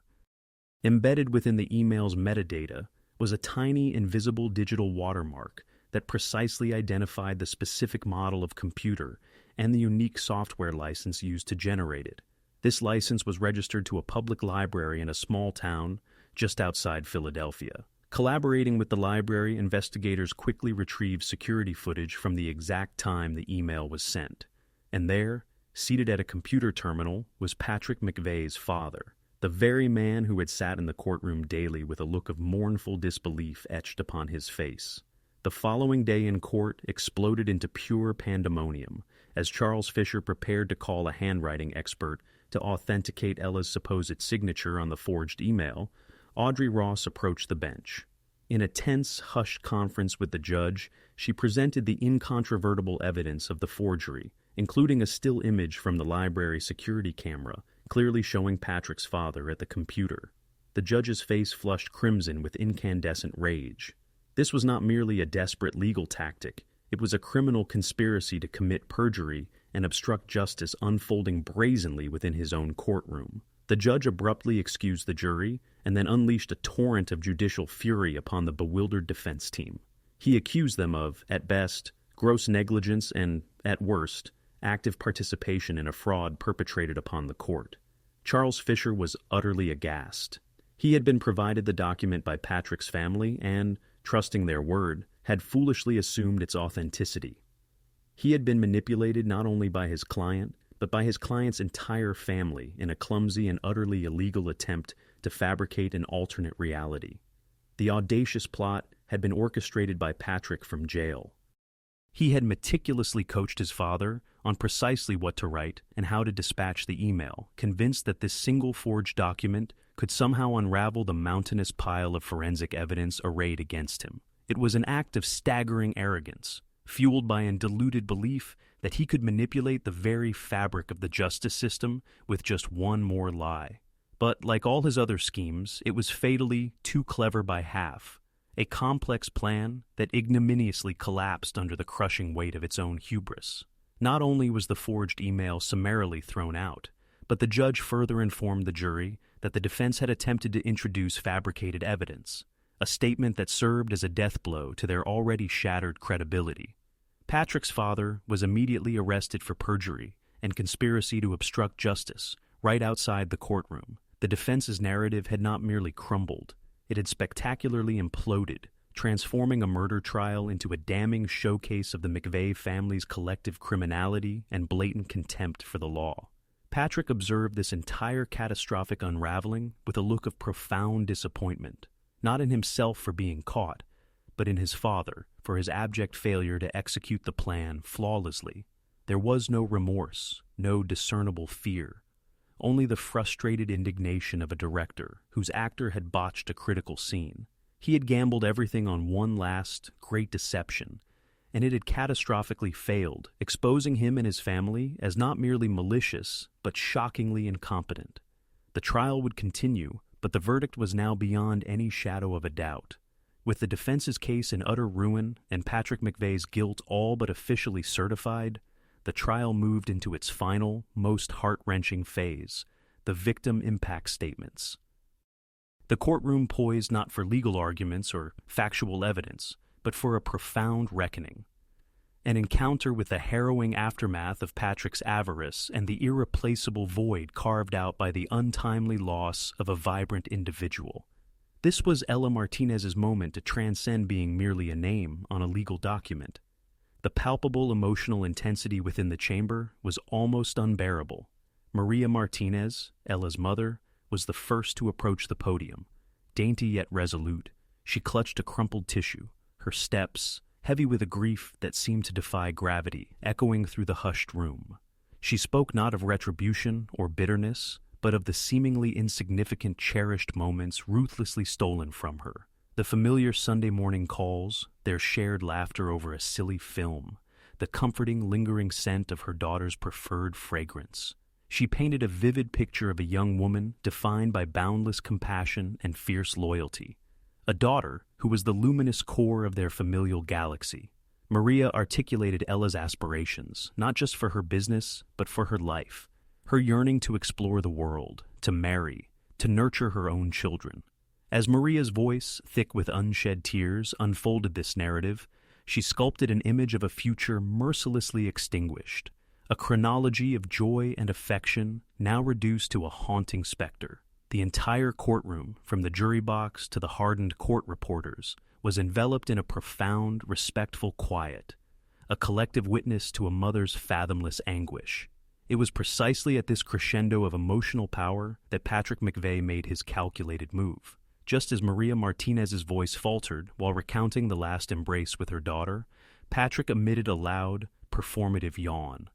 Embedded within the email's metadata was a tiny invisible digital watermark that precisely identified the specific model of computer and the unique software license used to generate it. This license was registered to a public library in a small town just outside Philadelphia. Collaborating with the library, investigators quickly retrieved security footage from the exact time the email was sent. And there, seated at a computer terminal, was Patrick McVeigh's father, the very man who had sat in the courtroom daily with a look of mournful disbelief etched upon his face. The following day in court exploded into pure pandemonium as Charles Fisher prepared to call a handwriting expert to authenticate Ella's supposed signature on the forged email. Audrey Ross approached the bench. In a tense, hushed conference with the judge, she presented the incontrovertible evidence of the forgery, including a still image from the library security camera, clearly showing Patrick's father at the computer. The judge's face flushed crimson with incandescent rage. This was not merely a desperate legal tactic, it was a criminal conspiracy to commit perjury and obstruct justice unfolding brazenly within his own courtroom. The judge abruptly excused the jury and then unleashed a torrent of judicial fury upon the bewildered defense team. He accused them of, at best, gross negligence and, at worst, active participation in a fraud perpetrated upon the court. Charles Fisher was utterly aghast. He had been provided the document by Patrick's family and, trusting their word, had foolishly assumed its authenticity. He had been manipulated not only by his client, but by his client's entire family in a clumsy and utterly illegal attempt to fabricate an alternate reality. The audacious plot had been orchestrated by Patrick from jail. He had meticulously coached his father on precisely what to write and how to dispatch the email, convinced that this single forged document could somehow unravel the mountainous pile of forensic evidence arrayed against him. It was an act of staggering arrogance, fueled by a deluded belief that he could manipulate the very fabric of the justice system with just one more lie. But like all his other schemes, it was fatally too clever by half, a complex plan that ignominiously collapsed under the crushing weight of its own hubris. Not only was the forged email summarily thrown out, but the judge further informed the jury that the defense had attempted to introduce fabricated evidence, a statement that served as a death blow to their already shattered credibility. Patrick's father was immediately arrested for perjury and conspiracy to obstruct justice right outside the courtroom. The defense's narrative had not merely crumbled, it had spectacularly imploded, transforming a murder trial into a damning showcase of the McVeigh family's collective criminality and blatant contempt for the law. Patrick observed this entire catastrophic unraveling with a look of profound disappointment, not in himself for being caught, but in his father for his abject failure to execute the plan flawlessly. There was no remorse, no discernible fear, only the frustrated indignation of a director whose actor had botched a critical scene. He had gambled everything on one last, great deception, and it had catastrophically failed, exposing him and his family as not merely malicious, but shockingly incompetent. The trial would continue, but the verdict was now beyond any shadow of a doubt. With the defense's case in utter ruin and Patrick McVeigh's guilt all but officially certified, the trial moved into its final, most heart-wrenching phase, the victim impact statements. The courtroom poised not for legal arguments or factual evidence, but for a profound reckoning. An encounter with the harrowing aftermath of Patrick's avarice and the irreplaceable void carved out by the untimely loss of a vibrant individual. This was Ella Martinez's moment to transcend being merely a name on a legal document. The palpable emotional intensity within the chamber was almost unbearable. Maria Martinez, Ella's mother, was the first to approach the podium. Dainty yet resolute, she clutched a crumpled tissue, her steps, heavy with a grief that seemed to defy gravity, echoing through the hushed room. She spoke not of retribution or bitterness, but of the seemingly insignificant cherished moments ruthlessly stolen from her. The familiar Sunday morning calls, their shared laughter over a silly film, the comforting, lingering scent of her daughter's preferred fragrance. She painted a vivid picture of a young woman defined by boundless compassion and fierce loyalty. A daughter who was the luminous core of their familial galaxy. Maria articulated Ella's aspirations, not just for her business, but for her life. Her yearning to explore the world, to marry, to nurture her own children. As Maria's voice, thick with unshed tears, unfolded this narrative, she sculpted an image of a future mercilessly extinguished, a chronology of joy and affection now reduced to a haunting specter. The entire courtroom, from the jury box to the hardened court reporters, was enveloped in a profound, respectful quiet, a collective witness to a mother's fathomless anguish. It was precisely at this crescendo of emotional power that Patrick McVeigh made his calculated move. Just as Maria Martinez's voice faltered while recounting the last embrace with her daughter, Patrick emitted a loud, performative yawn.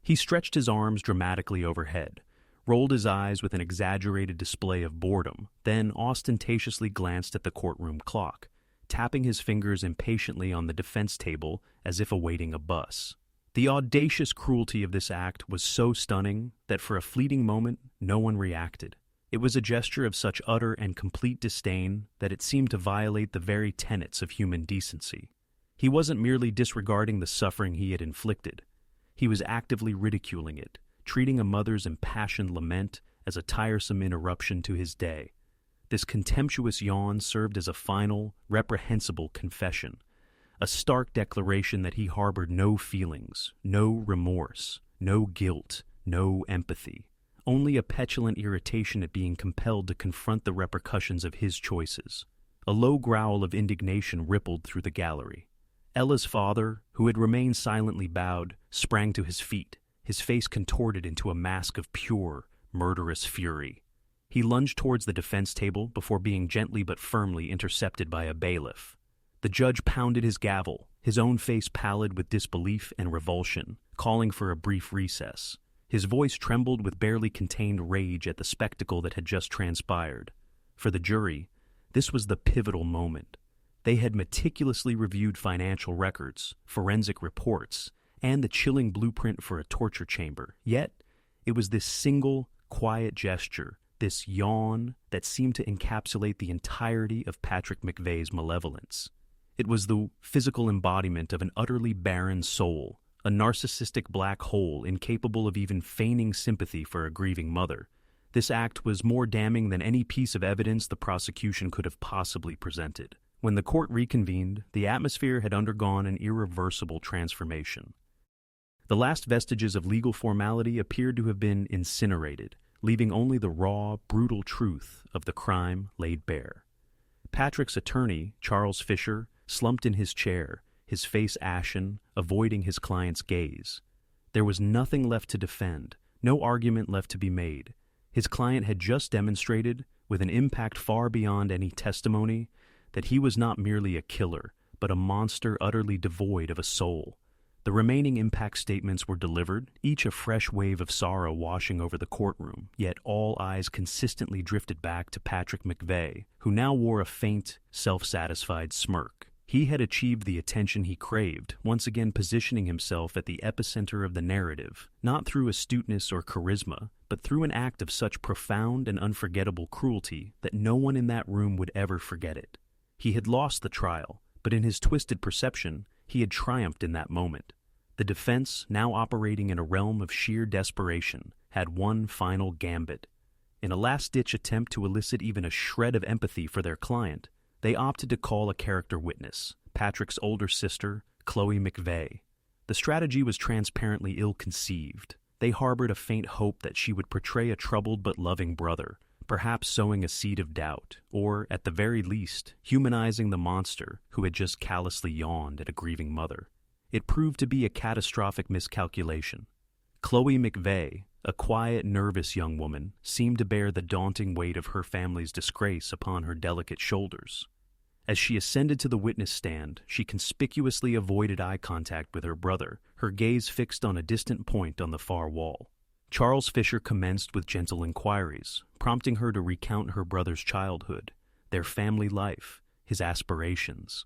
He stretched his arms dramatically overhead, rolled his eyes with an exaggerated display of boredom, then ostentatiously glanced at the courtroom clock, tapping his fingers impatiently on the defense table as if awaiting a bus. The audacious cruelty of this act was so stunning that for a fleeting moment no one reacted. It was a gesture of such utter and complete disdain that it seemed to violate the very tenets of human decency. He wasn't merely disregarding the suffering he had inflicted. He was actively ridiculing it, treating a mother's impassioned lament as a tiresome interruption to his day. This contemptuous yawn served as a final, reprehensible confession, a stark declaration that he harbored no feelings, no remorse, no guilt, no empathy, only a petulant irritation at being compelled to confront the repercussions of his choices. A low growl of indignation rippled through the gallery. Ella's father, who had remained silently bowed, sprang to his feet, his face contorted into a mask of pure, murderous fury. He lunged towards the defense table before being gently but firmly intercepted by a bailiff. The judge pounded his gavel, his own face pallid with disbelief and revulsion, calling for a brief recess. His voice trembled with barely contained rage at the spectacle that had just transpired. For the jury, this was the pivotal moment. They had meticulously reviewed financial records, forensic reports, and the chilling blueprint for a torture chamber. Yet, it was this single, quiet gesture, this yawn, that seemed to encapsulate the entirety of Patrick McVeigh's malevolence. It was the physical embodiment of an utterly barren soul, a narcissistic black hole incapable of even feigning sympathy for a grieving mother. This act was more damning than any piece of evidence the prosecution could have possibly presented. When the court reconvened, the atmosphere had undergone an irreversible transformation. The last vestiges of legal formality appeared to have been incinerated, leaving only the raw, brutal truth of the crime laid bare. Patrick's attorney, Charles Fisher, slumped in his chair, his face ashen, avoiding his client's gaze. There was nothing left to defend, no argument left to be made. His client had just demonstrated, with an impact far beyond any testimony, that he was not merely a killer, but a monster utterly devoid of a soul. The remaining impact statements were delivered, each a fresh wave of sorrow washing over the courtroom, yet all eyes consistently drifted back to Patrick McVeigh, who now wore a faint, self-satisfied smirk. He had achieved the attention he craved, once again positioning himself at the epicenter of the narrative, not through astuteness or charisma, but through an act of such profound and unforgettable cruelty that no one in that room would ever forget it. He had lost the trial, but in his twisted perception, he had triumphed in that moment. The defense, now operating in a realm of sheer desperation, had one final gambit. In a last-ditch attempt to elicit even a shred of empathy for their client, they opted to call a character witness, Patrick's older sister, Chloe McVeigh. The strategy was transparently ill-conceived. They harbored a faint hope that she would portray a troubled but loving brother, perhaps sowing a seed of doubt, or, at the very least, humanizing the monster who had just callously yawned at a grieving mother. It proved to be a catastrophic miscalculation. Chloe McVeigh, a quiet, nervous young woman, seemed to bear the daunting weight of her family's disgrace upon her delicate shoulders. As she ascended to the witness stand, she conspicuously avoided eye contact with her brother, her gaze fixed on a distant point on the far wall. Charles Fisher commenced with gentle inquiries, prompting her to recount her brother's childhood, their family life, his aspirations.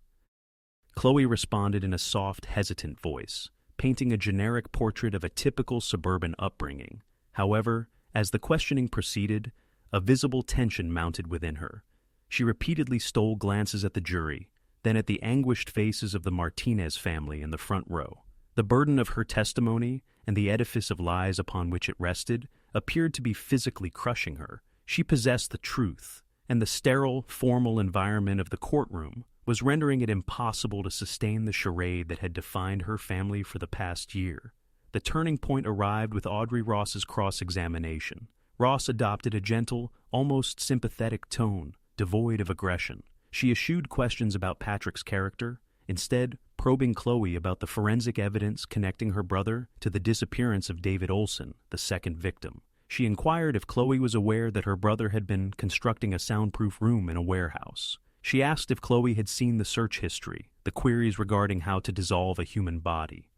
Chloe responded in a soft, hesitant voice, painting a generic portrait of a typical suburban upbringing. However, as the questioning proceeded, a visible tension mounted within her. She repeatedly stole glances at the jury, then at the anguished faces of the Martinez family in the front row. The burden of her testimony and the edifice of lies upon which it rested appeared to be physically crushing her. She possessed the truth, and the sterile, formal environment of the courtroom was rendering it impossible to sustain the charade that had defined her family for the past year. The turning point arrived with Audrey Ross's cross-examination. Ross adopted a gentle, almost sympathetic tone, devoid of aggression. She eschewed questions about Patrick's character, instead probing Chloe about the forensic evidence connecting her brother to the disappearance of David Olson, the second victim. She inquired if Chloe was aware that her brother had been constructing a soundproof room in a warehouse. She asked if Chloe had seen the search history, the queries regarding how to dissolve a human body.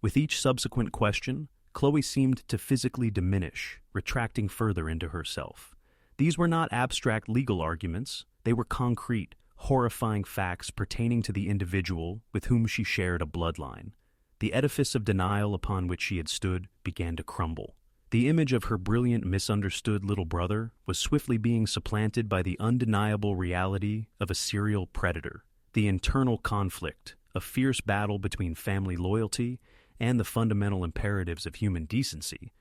With each subsequent question, Chloe seemed to physically diminish, retracting further into herself. These were not abstract legal arguments. They were concrete, horrifying facts pertaining to the individual with whom she shared a bloodline. The edifice of denial upon which she had stood began to crumble. The image of her brilliant, misunderstood little brother was swiftly being supplanted by the undeniable reality of a serial predator. The internal conflict, a fierce battle between family loyalty and the fundamental imperatives of human decency,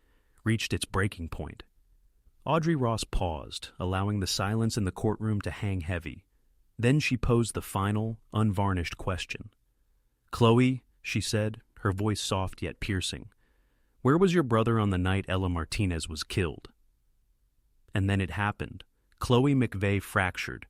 reached its breaking point. Audrey Ross paused, allowing the silence in the courtroom to hang heavy. Then she posed the final, unvarnished question. "Chloe," she said, her voice soft yet piercing, "where was your brother on the night Ella Martinez was killed?" And then it happened. Chloe McVeigh fractured.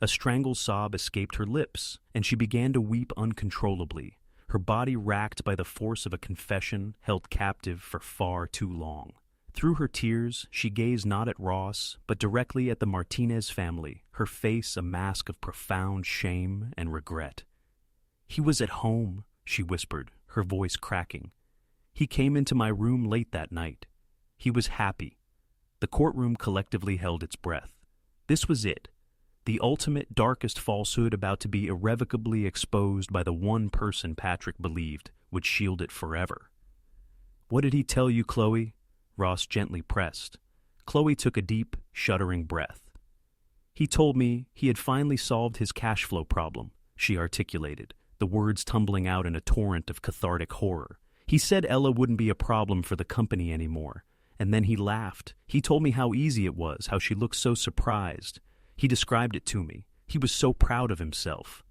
A strangled sob escaped her lips, and she began to weep uncontrollably, her body racked by the force of a confession held captive for far too long. Through her tears, she gazed not at Ross, but directly at the Martinez family, her face a mask of profound shame and regret. "He was at home," she whispered, her voice cracking. "He came into my room late that night. He was happy." The courtroom collectively held its breath. This was it. The ultimate, darkest falsehood about to be irrevocably exposed by the one person Patrick believed would shield it forever. "What did he tell you, Chloe?" Ross gently pressed. Chloe took a deep, shuddering breath. "He told me he had finally solved his cash flow problem," she articulated, the words tumbling out in a torrent of cathartic horror. "He said Ella wouldn't be a problem for the company anymore. And then he laughed. He told me how easy it was, how she looked so surprised. He described it to me. He was so proud of himself."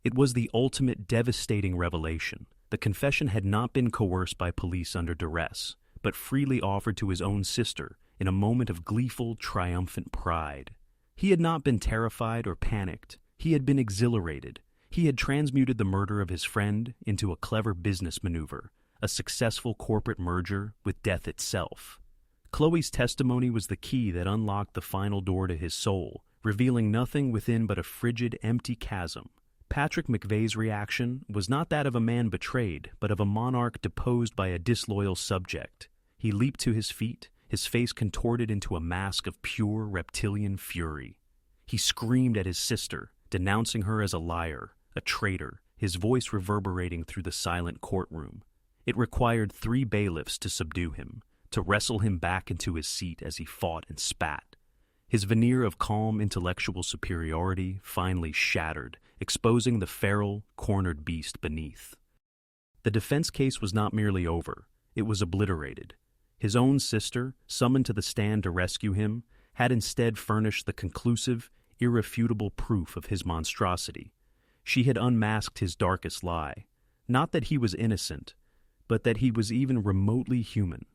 It was the ultimate devastating revelation. The confession had not been coerced by police under duress, but freely offered to his own sister in a moment of gleeful, triumphant pride. He had not been terrified or panicked. He had been exhilarated. He had transmuted the murder of his friend into a clever business maneuver, a successful corporate merger with death itself. Chloe's testimony was the key that unlocked the final door to his soul, revealing nothing within but a frigid, empty chasm. Patrick McVeigh's reaction was not that of a man betrayed, but of a monarch deposed by a disloyal subject. He leaped to his feet, his face contorted into a mask of pure reptilian fury. He screamed at his sister, denouncing her as a liar, a traitor, his voice reverberating through the silent courtroom. It required 3 bailiffs to subdue him, to wrestle him back into his seat as he fought and spat. His veneer of calm intellectual superiority finally shattered, exposing the feral, cornered beast beneath. The defense case was not merely over, it was obliterated. His own sister, summoned to the stand to rescue him, had instead furnished the conclusive, irrefutable proof of his monstrosity. She had unmasked his darkest lie. Not that he was innocent, but that he was even remotely human.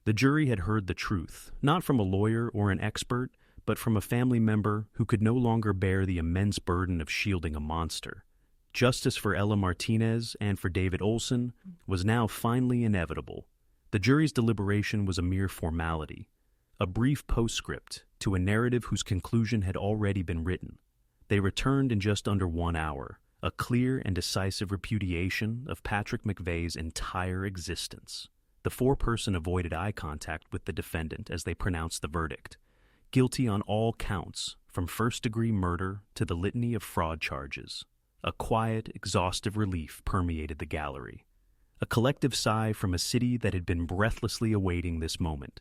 The jury had heard the truth, not from a lawyer or an expert, but from a family member who could no longer bear the immense burden of shielding a monster. Justice for Ella Martinez and for David Olson was now finally inevitable. The jury's deliberation was a mere formality, a brief postscript to a narrative whose conclusion had already been written. They returned in just under 1 hour, a clear and decisive repudiation of Patrick McVeigh's entire existence. The foreperson avoided eye contact with the defendant as they pronounced the verdict. Guilty on all counts, from first-degree murder to the litany of fraud charges. A quiet, exhaustive relief permeated the gallery. A collective sigh from a city that had been breathlessly awaiting this moment.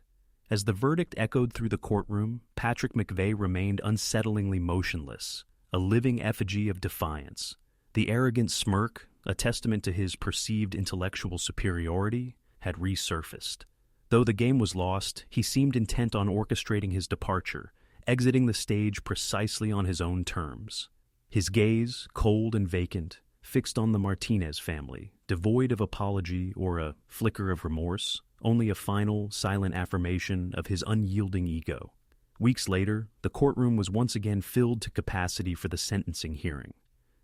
As the verdict echoed through the courtroom, Patrick McVeigh remained unsettlingly motionless, a living effigy of defiance. The arrogant smirk, a testament to his perceived intellectual superiority, had resurfaced. Though the game was lost, he seemed intent on orchestrating his departure, exiting the stage precisely on his own terms. His gaze, cold and vacant, fixed on the Martinez family, devoid of apology or a flicker of remorse, only a final, silent affirmation of his unyielding ego. Weeks later, the courtroom was once again filled to capacity for the sentencing hearing.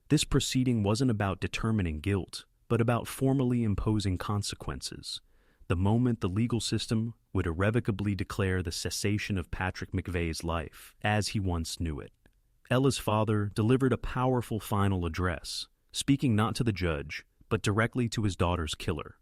This proceeding wasn't about determining guilt, but about formally imposing consequences. The moment the legal system would irrevocably declare the cessation of Patrick McVeigh's life, as he once knew it. Ella's father delivered a powerful final address, speaking not to the judge, but directly to his daughter's killer.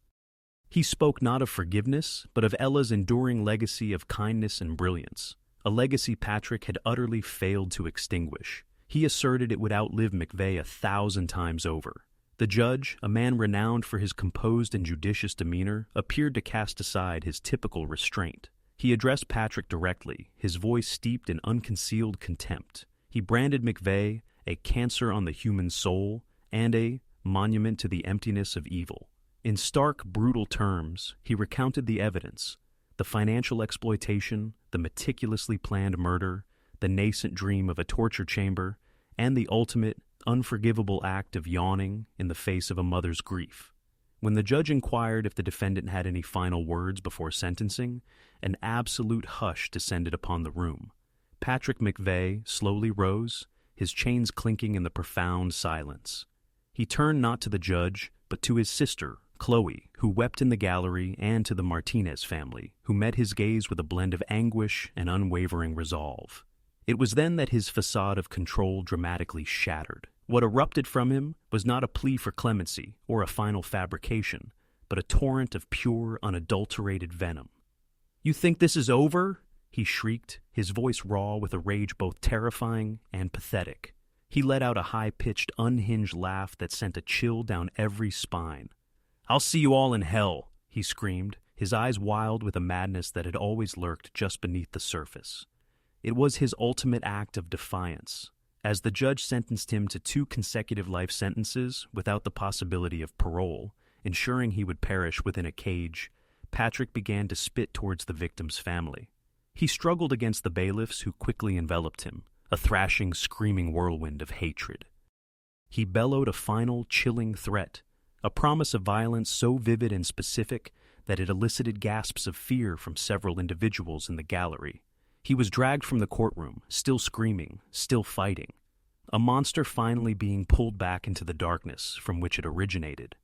He spoke not of forgiveness, but of Ella's enduring legacy of kindness and brilliance, a legacy Patrick had utterly failed to extinguish. He asserted it would outlive McVeigh 1,000 times over. The judge, a man renowned for his composed and judicious demeanor, appeared to cast aside his typical restraint. He addressed Patrick directly, his voice steeped in unconcealed contempt. He branded McVeigh a cancer on the human soul and a monument to the emptiness of evil. In stark, brutal terms, he recounted the evidence: the financial exploitation, the meticulously planned murder, the nascent dream of a torture chamber, and the ultimate, unforgivable act of yawning in the face of a mother's grief. When the judge inquired if the defendant had any final words before sentencing, an absolute hush descended upon the room. Patrick McVeigh slowly rose, his chains clinking in the profound silence. He turned not to the judge, but to his sister, Chloe, who wept in the gallery, and to the Martinez family, who met his gaze with a blend of anguish and unwavering resolve. It was then that his facade of control dramatically shattered. What erupted from him was not a plea for clemency or a final fabrication, but a torrent of pure, unadulterated venom. "You think this is over?" he shrieked, his voice raw with a rage both terrifying and pathetic. He let out a high-pitched, unhinged laugh that sent a chill down every spine. "I'll see you all in hell," he screamed, his eyes wild with a madness that had always lurked just beneath the surface. It was his ultimate act of defiance. As the judge sentenced him to 2 consecutive life sentences without the possibility of parole, ensuring he would perish within a cage, Patrick began to spit towards the victim's family. He struggled against the bailiffs who quickly enveloped him, a thrashing, screaming whirlwind of hatred. He bellowed a final, chilling threat, a promise of violence so vivid and specific that it elicited gasps of fear from several individuals in the gallery. He was dragged from the courtroom, still screaming, still fighting, a monster finally being pulled back into the darkness from which it originated.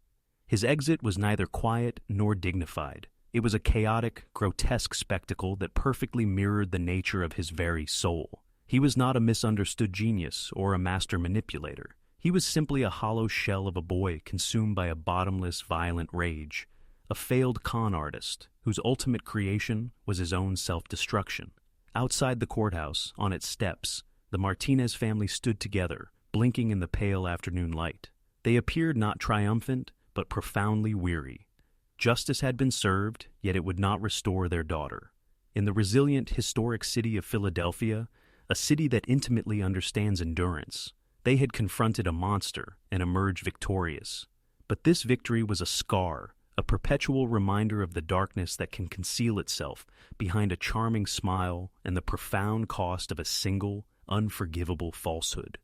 His exit was neither quiet nor dignified. It was a chaotic, grotesque spectacle that perfectly mirrored the nature of his very soul. He was not a misunderstood genius or a master manipulator. He was simply a hollow shell of a boy consumed by a bottomless, violent rage, a failed con artist whose ultimate creation was his own self-destruction. Outside the courthouse, on its steps, the Martinez family stood together, blinking in the pale afternoon light. They appeared not triumphant, but profoundly weary. Justice had been served, yet it would not restore their daughter. In the resilient, historic city of Philadelphia, a city that intimately understands endurance, they had confronted a monster and emerged victorious. But this victory was a scar, a perpetual reminder of the darkness that can conceal itself behind a charming smile and the profound cost of a single, unforgivable falsehood.